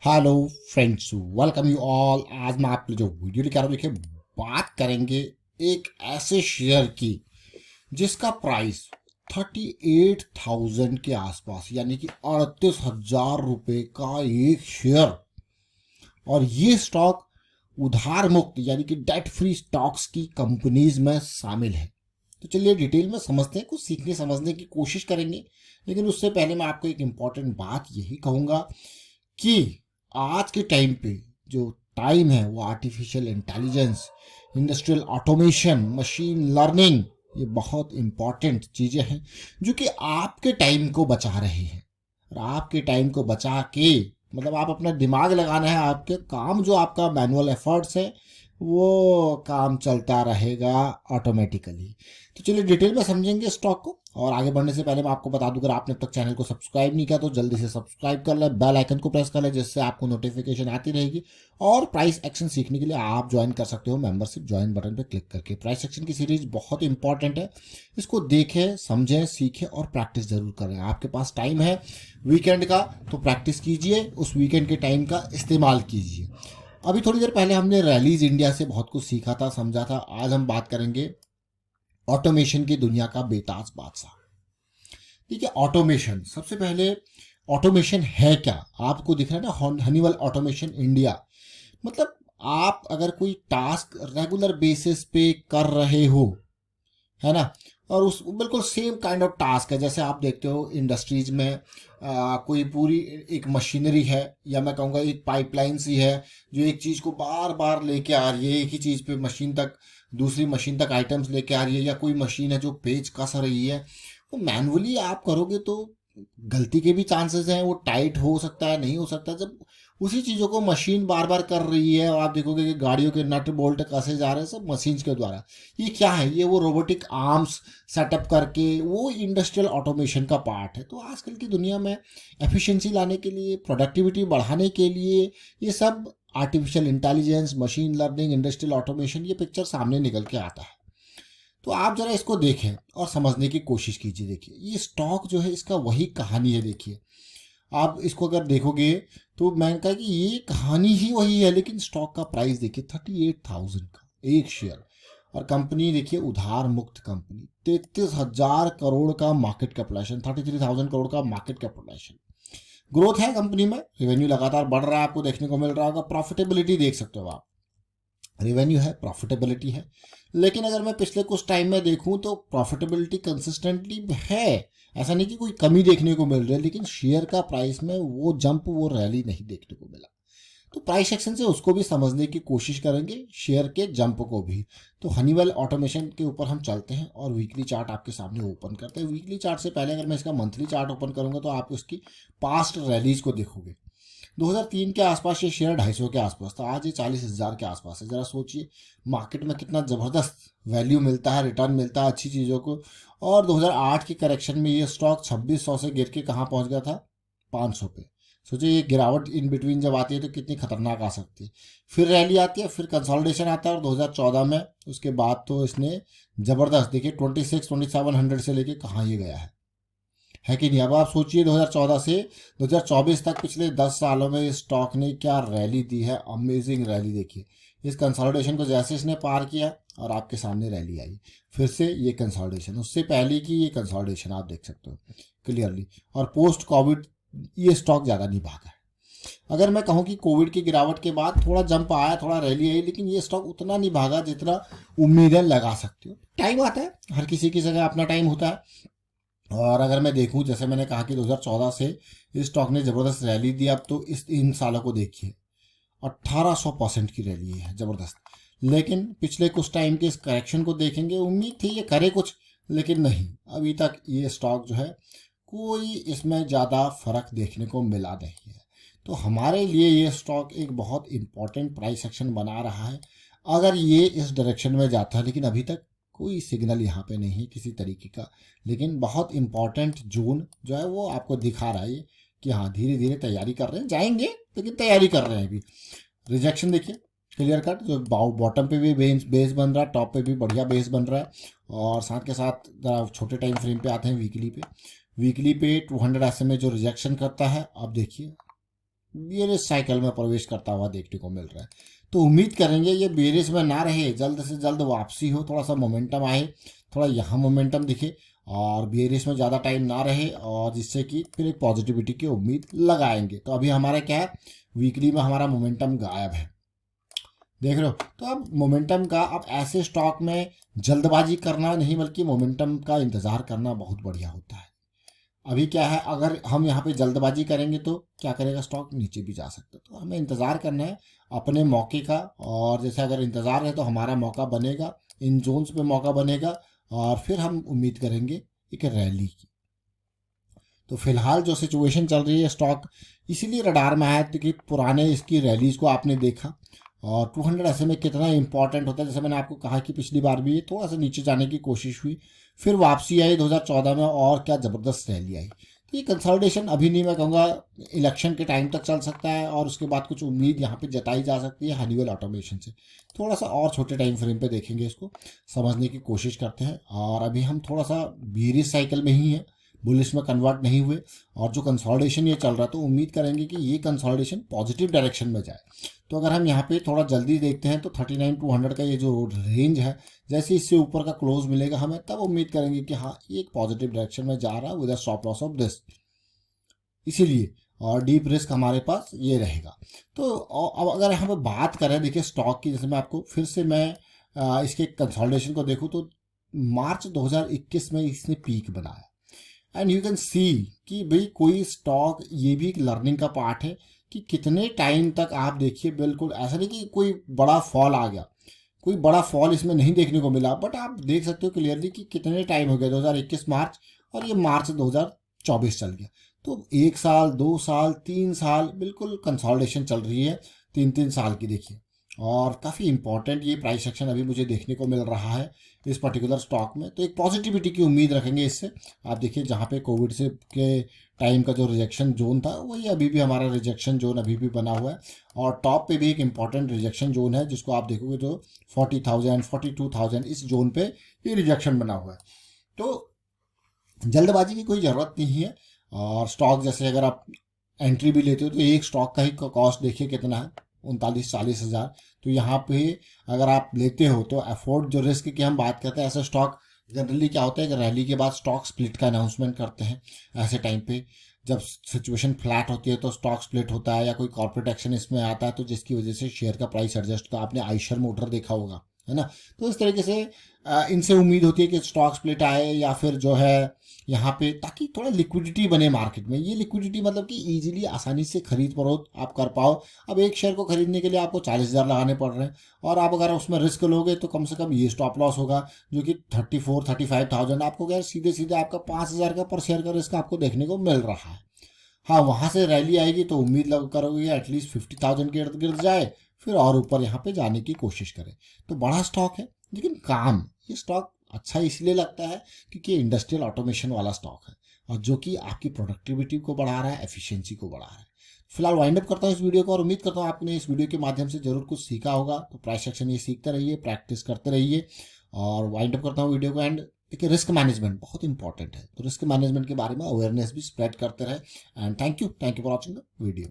Hello friends, welcome you all. आज मैं आपके लिए जो वीडियो लेकर आ रहा हूँ, देखिए बात करेंगे एक ऐसे शेयर की जिसका प्राइस 38,000 के आसपास, यानी कि 38,000 रुपये का एक शेयर। और ये स्टॉक उधार मुक्त यानी कि डेट फ्री स्टॉक्स की कंपनीज में शामिल है। तो चलिए डिटेल में समझते हैं, कुछ सीखने समझने की कोशिश करेंगे। लेकिन उससे पहले मैं आपको एक इम्पॉर्टेंट बात यही कहूँगा कि आज के टाइम पे जो टाइम है वो artificial intelligence, industrial automation, machine learning, ये बहुत इंपॉर्टेंट चीज़ें हैं जो कि आपके टाइम को बचा रहे हैं। और आपके टाइम को बचा के मतलब आप अपना दिमाग लगाना है, आपके काम जो आपका मैनुअल एफर्ट्स है वो काम चलता रहेगा ऑटोमेटिकली। तो चलिए डिटेल में समझेंगे स्टॉक को। और आगे बढ़ने से पहले मैं आपको बता दूं, अगर आपने अब तक चैनल को सब्सक्राइब नहीं किया तो जल्दी से सब्सक्राइब कर लें, बेल आइकन को प्रेस कर लें, जिससे आपको नोटिफिकेशन आती रहेगी। और प्राइस एक्शन सीखने के लिए आप ज्वाइन कर सकते हो मेंबरशिप ज्वाइन बटन पर क्लिक करके। प्राइस एक्शन की सीरीज बहुत इंपॉर्टेंट है, इसको देखें, समझें, सीखें और प्रैक्टिस जरूर करें। आपके पास टाइम है वीकेंड का तो प्रैक्टिस कीजिए, उस वीकेंड के टाइम का इस्तेमाल कीजिए। अभी थोड़ी देर पहले हमने रैलीज इंडिया से बहुत कुछ सीखा था, समझा था। आज हम बात करेंगे ऑटोमेशन की दुनिया का बेताज बादशाह। ठीक है, ऑटोमेशन सबसे पहले। ऑटोमेशन है क्या? आपको दिख रहा है ना, हनीवेल ऑटोमेशन इंडिया। मतलब आप अगर कोई टास्क रेगुलर बेसिस पे कर रहे हो, है ना, और उस बिल्कुल सेम काइंड ऑफ टास्क है जैसे आप देखते हो इंडस्ट्रीज में कोई पूरी एक मशीनरी है, या मैं कहूँगा एक पाइपलाइन सी है जो एक चीज़ को बार बार लेके आ रही है, एक ही चीज़ पे मशीन तक, दूसरी मशीन तक आइटम्स लेके आ रही है। या कोई मशीन है जो पेज कस रही है, वो मैनुअली आप करोगे तो गलती के भी चांसेस हैं, वो टाइट हो सकता है, नहीं हो सकता। जब उसी चीज़ों को मशीन बार बार कर रही है और आप देखोगे कि गाड़ियों के नट बोल्ट कसे जा रहे हैं सब मशीन्स के द्वारा। ये क्या है? ये वो रोबोटिक आर्म्स सेटअप करके वो इंडस्ट्रियल ऑटोमेशन का पार्ट है। तो आजकल की दुनिया में एफिशिएंसी लाने के लिए, प्रोडक्टिविटी बढ़ाने के लिए, ये सब artificial intelligence, machine learning, industrial automation, ये पिक्चर सामने निकल के आता है। तो आप जरा इसको देखें और समझने की कोशिश कीजिए। देखिए ये स्टॉक जो है, इसका वही कहानी है। देखिए आप इसको अगर देखोगे तो मैंने कहा कि ये कहानी ही वही है, लेकिन स्टॉक का प्राइस देखिए 38,000 का एक शेयर। और कंपनी देखिए उधार मुक्त कंपनी, 33,000 करोड़ का मार्केट कैपिटलाइजेशन, 33,000 करोड़ का मार्केट कैपिटलाइजेशन। ग्रोथ है कंपनी में, रेवेन्यू लगातार बढ़ रहा है, आपको देखने को मिल रहा होगा। प्रॉफिटेबिलिटी देख सकते हो आप, रेवेन्यू है, प्रॉफिटेबिलिटी है। लेकिन अगर मैं पिछले कुछ टाइम में देखूं तो प्रॉफिटेबिलिटी कंसिस्टेंटली है, ऐसा नहीं कि कोई कमी देखने को मिल रही है। लेकिन शेयर का प्राइस में वो जंप, वो रैली नहीं देखने को मिला। तो प्राइस सेक्शन से उसको भी समझने की कोशिश करेंगे, शेयर के जंप को भी। तो हनीवेल ऑटोमेशन के ऊपर हम चलते हैं और वीकली चार्ट आपके सामने ओपन करते हैं। वीकली चार्ट से पहले अगर मैं इसका मंथली चार्ट ओपन करूंगा तो आप उसकी पास्ट रैलीज को देखोगे। 2003 के आसपास ये शेयर 250 के आसपास था, आज ये 40,000 के आसपास है। जरा सोचिए मार्केट में कितना ज़बरदस्त वैल्यू मिलता है, रिटर्न मिलता है अच्छी चीज़ों को। और 2008 के करेक्शन में ये स्टॉक 2600 से गिर के कहाँ पहुँच गया था? 500 पे। सोचिए ये गिरावट इन बिटवीन जब आती है तो कितनी खतरनाक आ सकती है। फिर रैली आती है, फिर कंसोलिडेशन आता है, और 2014 में उसके बाद तो इसने ज़बरदस्त, देखिए 2700 से लेके कहाँ ये गया है कि नहीं? अब आप सोचिए 2014 से 2024 तक पिछले 10 सालों में इस स्टॉक ने क्या रैली दी है। Amazing rally. देखिए इस कंसोलिडेशन को जैसे इसने पार किया और आपके सामने रैली आई, फिर से ये कंसोलिडेशन, उससे पहले की ये कंसोलिडेशन आप देख सकते हो क्लियरली। और पोस्ट कोविड ये स्टॉक ज़्यादा नहीं भागा है। अगर मैं कहूँ कि कोविड की गिरावट के बाद थोड़ा जंप आया, थोड़ा रैली आई, लेकिन ये स्टॉक उतना नहीं भागा जितना उम्मीदें लगा सकते हो। टाइम आता है, हर किसी की जगह अपना टाइम होता है। और अगर मैं देखूं, जैसे मैंने कहा कि 2014 से इस स्टॉक ने ज़बरदस्त रैली दी। अब तो इस इन सालों को देखिए, 1800% की रैली है, ज़बरदस्त। लेकिन पिछले कुछ टाइम के इस करेक्शन को देखेंगे, उम्मीद थी ये करे कुछ, लेकिन नहीं, अभी तक ये स्टॉक जो है कोई इसमें ज़्यादा फर्क देखने को मिला नहीं है। तो हमारे लिए ये स्टॉक एक बहुत इंपॉर्टेंट प्राइस सेक्शन बना रहा है अगर ये इस डायरेक्शन में जाता है। लेकिन अभी तक कोई सिग्नल यहाँ पे नहीं है किसी तरीके का। लेकिन बहुत इंपॉर्टेंट जोन जो है वो आपको दिखा रहा है कि हाँ धीरे धीरे तैयारी कर रहे हैं, जाएंगे लेकिन तैयारी कर रहे हैं अभी। रिजेक्शन देखिए क्लियर कट, जो बॉटम पे भी बेस बन रहा है, टॉप पे भी बढ़िया बेस बन रहा है। और साथ के साथ जरा छोटे टाइम फ्रेम पे आते हैं, वीकली पे। वीकली पे 200 SMA जो रिजेक्शन करता है, अब देखिए बेयरिश साइकिल में प्रवेश करता हुआ देखने को मिल रहा है। तो उम्मीद करेंगे ये बेयरिश में ना रहे, जल्द से जल्द वापसी हो, थोड़ा सा मोमेंटम आए, थोड़ा यहाँ मोमेंटम दिखे और बेयरिश में ज़्यादा टाइम ना रहे, और जिससे कि फिर एक पॉजिटिविटी की उम्मीद लगाएंगे। तो अभी हमारा क्या है, वीकली में हमारा मोमेंटम गायब है, देख रहे हो। तो अब मोमेंटम का, अब ऐसे स्टॉक में जल्दबाजी करना नहीं बल्कि मोमेंटम का इंतज़ार करना बहुत बढ़िया होता है। अभी क्या है, अगर हम यहाँ पे जल्दबाजी करेंगे तो क्या करेगा, स्टॉक नीचे भी जा सकता है। तो हमें इंतज़ार करना है अपने मौके का, और जैसे अगर इंतज़ार है तो हमारा मौका बनेगा, इन जोन्स पे मौका बनेगा, और फिर हम उम्मीद करेंगे एक रैली की। तो फिलहाल जो सिचुएशन चल रही है, स्टॉक इसीलिए रडार में आया कि पुराने इसकी रैलीज को आपने देखा, और 200 ऐसे में कितना इंपॉर्टेंट होता है। जैसे मैंने आपको कहा कि पिछली बार भी ये थोड़ा सा नीचे जाने की कोशिश हुई, फिर वापसी आई 2014 में, और क्या ज़बरदस्त रैली आई। तो ये कंसोलिडेशन अभी नहीं, मैं कहूँगा इलेक्शन के टाइम तक चल सकता है, और उसके बाद कुछ उम्मीद यहाँ पे जताई जा सकती है हनीवेल ऑटोमेशन से। थोड़ा सा और छोटे टाइम फ्रेम पे देखेंगे, इसको समझने की कोशिश करते हैं। और अभी हम थोड़ा सा बेयरिश साइकिल में ही हैं, बुलिश में कन्वर्ट नहीं हुए, और जो कंसोलिडेशन ये चल रहा है, तो उम्मीद करेंगे कि ये कंसोलिडेशन पॉजिटिव डायरेक्शन में जाए। तो अगर हम यहाँ पे थोड़ा जल्दी देखते हैं तो 39,200 का ये जो रेंज है, जैसे इससे ऊपर का क्लोज मिलेगा हमें, तब उम्मीद करेंगे कि हाँ ये एक पॉजिटिव डायरेक्शन में जा रहा है with a stop loss of this, इसीलिए। और डीप रिस्क हमारे पास ये रहेगा। तो अब अगर यहाँ पे बात करें, देखिए स्टॉक की, जैसे मैं आपको फिर से मैं इसके कंसोलिडेशन को देखूँ तो मार्च 2021 में इसने पीक बनाया, एंड यू कैन सी कि भाई कोई स्टॉक, ये भी एक लर्निंग का पार्ट है कि कितने टाइम तक आप देखिए, बिल्कुल ऐसा नहीं कि कोई बड़ा फॉल आ गया, कोई बड़ा फॉल इसमें नहीं देखने को मिला, बट आप देख सकते हो क्लियरली कि कितने टाइम हो गया, 2021 मार्च, और ये मार्च 2024 चल गया। तो 1 साल, 2 साल, 3 साल बिल्कुल कंसोलिडेशन चल रही है, 3-3 साल की देखिए। और काफ़ी इंपॉर्टेंट ये प्राइस एक्शन अभी मुझे देखने को मिल रहा है इस पर्टिकुलर स्टॉक में। तो एक पॉजिटिविटी की उम्मीद रखेंगे इससे। आप देखिए जहाँ पे कोविड से के टाइम का जो रिजेक्शन जोन था, वही अभी भी हमारा रिजेक्शन जोन अभी भी बना हुआ है, और टॉप पे भी एक इम्पॉर्टेंट रिजेक्शन जोन है जिसको आप देखोगे, जो 40,000, 42,000, इस जोन पे ये रिजेक्शन बना हुआ है। तो जल्दबाजी की कोई ज़रूरत नहीं है। और स्टॉक जैसे अगर आप एंट्री भी लेते हो तो एक स्टॉक का ही कॉस्ट देखिए कितना है, 39-40 हज़ार। तो यहाँ पे अगर आप लेते हो तो अफोर्ड, जो रिस्क की हम बात करते हैं, ऐसे स्टॉक जनरली क्या होता है कि रैली के बाद स्टॉक स्प्लिट का अनाउंसमेंट करते हैं। ऐसे टाइम पे जब सिचुएशन फ्लैट होती है तो स्टॉक स्प्लिट होता है, या कोई कॉर्पोरेट एक्शन इसमें आता है, तो जिसकी वजह से शेयर का प्राइस एडजस्ट होता है। आपने आयशर मोटर देखा होगा, है ना। तो इस तरीके से इनसे उम्मीद होती है कि स्टॉक स्प्लिट आए, या फिर जो है यहाँ पे, ताकि थोड़ा लिक्विडिटी बने मार्केट में। ये लिक्विडिटी मतलब कि इजीली, आसानी से खरीद फरोख्त आप कर पाओ। अब एक शेयर को खरीदने के लिए आपको 40,000 लगाने पड़ रहे हैं, और आप अगर उसमें रिस्क लोगे तो कम से कम ये स्टॉप लॉस होगा जो कि 34-35,000 आपको, क्या सीधे सीधे आपका 5,000 का पर शेयर का रिस्क आपको देखने को मिल रहा है। हाँ, वहाँ से रैली आएगी तो उम्मीद लग करोगे एटलीस्ट 50,000 के इर्द गिर्द जाए, फिर और ऊपर यहाँ पे जाने की कोशिश करें। तो बड़ा स्टॉक है लेकिन काम, ये स्टॉक अच्छा इसलिए लगता है क्योंकि इंडस्ट्रियल ऑटोमेशन वाला स्टॉक है, और जो कि आपकी प्रोडक्टिविटी को बढ़ा रहा है, एफिशिएंसी को बढ़ा रहा है। फिलहाल वाइंड अप करता हूँ इस वीडियो को, और उम्मीद करता हूँ आपने इस वीडियो के माध्यम से जरूर कुछ सीखा होगा। तो प्राइस एक्शन ये सीखते रहिए, प्रैक्टिस करते रहिए, और वाइंड अप करता हूँ वीडियो को। एंड देखिए, रिस्क मैनेजमेंट बहुत इंपॉर्टेंट है, तो रिस्क मैनेजमेंट के बारे में अवेयरनेस भी स्प्रेड करते रहे। And thank you for watching the video.